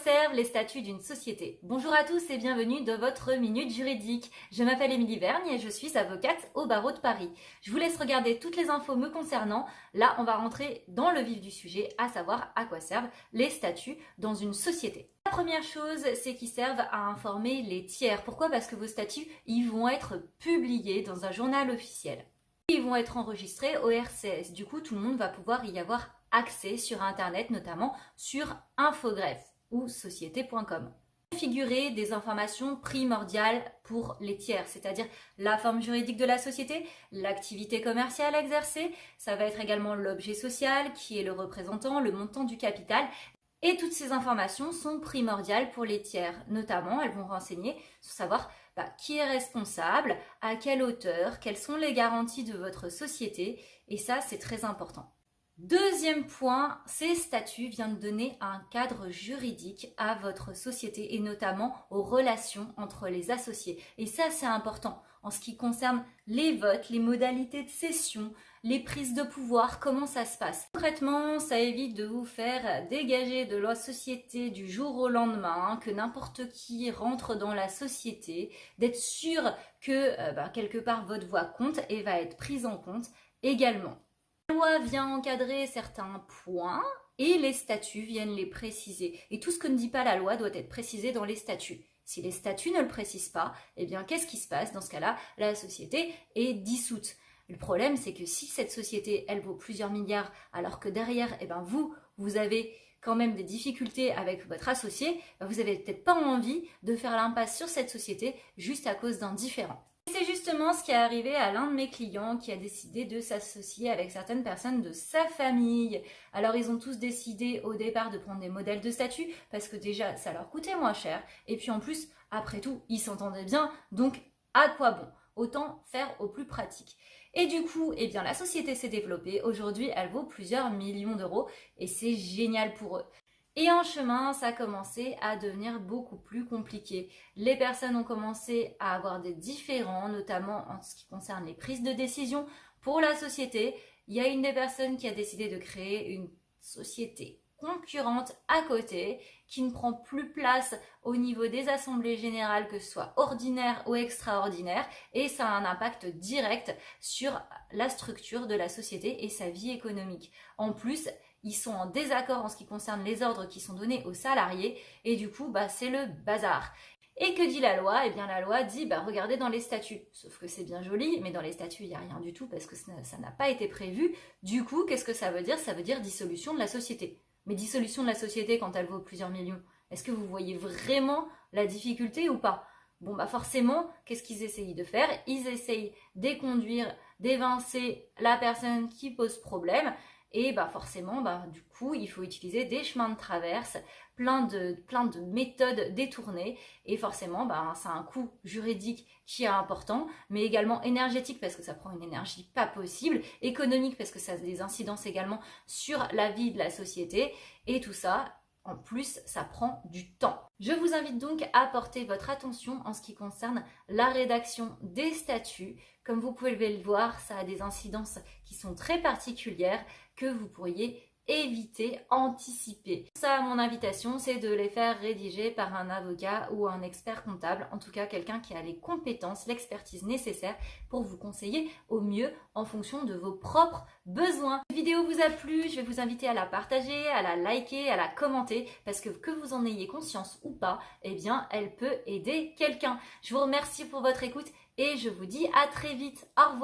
servent les statuts d'une société? Bonjour à tous et bienvenue dans votre Minute Juridique. Je m'appelle Émilie Vergne et je suis avocate au barreau de Paris. Je vous laisse regarder toutes les infos me concernant. Là, on va rentrer dans le vif du sujet, à savoir à quoi servent les statuts dans une société. La première chose, c'est qu'ils servent à informer les tiers. Pourquoi? Parce que vos statuts, ils vont être publiés dans un journal officiel. Ils vont être enregistrés au RCS. Du coup, tout le monde va pouvoir y avoir accès sur Internet, notamment sur Infogreffe ou société.com. Figurer des informations primordiales pour les tiers, c'est-à-dire la forme juridique de la société, l'activité commerciale exercée, ça va être également l'objet social qui est le représentant, le montant du capital. Et toutes ces informations sont primordiales pour les tiers. Notamment, elles vont renseigner sur savoir qui est responsable, à quelle hauteur, quelles sont les garanties de votre société. Et ça, c'est très important. Deuxième point, ces statuts viennent donner un cadre juridique à votre société et notamment aux relations entre les associés. Et ça, c'est important en ce qui concerne les votes, les modalités de cession, les prises de pouvoir, comment ça se passe. Concrètement, ça évite de vous faire dégager de la société du jour au lendemain, que n'importe qui rentre dans la société, d'être sûr que quelque part votre voix compte et va être prise en compte également. La loi vient encadrer certains points et les statuts viennent les préciser. Et tout ce que ne dit pas la loi doit être précisé dans les statuts. Si les statuts ne le précisent pas, eh bien qu'est-ce qui se passe? Dans ce cas-là, la société est dissoute. Le problème, c'est que si cette société, elle vaut plusieurs milliards, alors que derrière, vous avez quand même des difficultés avec votre associé, vous n'avez peut-être pas envie de faire l'impasse sur cette société juste à cause d'un différend. C'est justement ce qui est arrivé à l'un de mes clients qui a décidé de s'associer avec certaines personnes de sa famille. Alors ils ont tous décidé au départ de prendre des modèles de statut parce que déjà ça leur coûtait moins cher et puis en plus, après tout, ils s'entendaient bien, donc à quoi bon? Autant faire au plus pratique. Et du coup, la société s'est développée. Aujourd'hui, elle vaut plusieurs millions d'euros et c'est génial pour eux. Et en chemin, ça a commencé à devenir beaucoup plus compliqué. Les personnes ont commencé à avoir des différends, notamment en ce qui concerne les prises de décision pour la société. Il y a une des personnes qui a décidé de créer une société concurrente à côté, qui ne prend plus place au niveau des assemblées générales, que ce soit ordinaire ou extraordinaire, et ça a un impact direct sur la structure de la société et sa vie économique. En plus, ils sont en désaccord en ce qui concerne les ordres qui sont donnés aux salariés et du coup, c'est le bazar. Et que dit la loi? Eh bien, la loi dit, regardez dans les statuts. Sauf que c'est bien joli, mais dans les statuts, il n'y a rien du tout parce que ça n'a pas été prévu. Du coup, qu'est-ce que ça veut dire? Ça veut dire dissolution de la société. Mais dissolution de la société quand elle vaut plusieurs millions, est-ce que vous voyez vraiment la difficulté ou pas? Forcément, qu'est-ce qu'ils essayent de faire? Ils essayent d'éconduire, d'évincer la personne qui pose problème. Et forcément, du coup, il faut utiliser des chemins de traverse, plein de méthodes détournées. Et forcément, ça a un coût juridique qui est important, mais également énergétique parce que ça prend une énergie pas possible, économique parce que ça a des incidences également sur la vie de la société. Et tout ça, en plus, ça prend du temps. Je vous invite donc à porter votre attention en ce qui concerne la rédaction des statuts. Comme vous pouvez le voir, ça a des incidences qui sont très particulières que vous pourriez éviter, anticiper. Ça, mon invitation, c'est de les faire rédiger par un avocat ou un expert comptable, en tout cas quelqu'un qui a les compétences, l'expertise nécessaire pour vous conseiller au mieux en fonction de vos propres besoins. Si cette vidéo vous a plu, je vais vous inviter à la partager, à la liker, à la commenter, parce que vous en ayez conscience ou pas, elle peut aider quelqu'un. Je vous remercie pour votre écoute et je vous dis à très vite. Au revoir.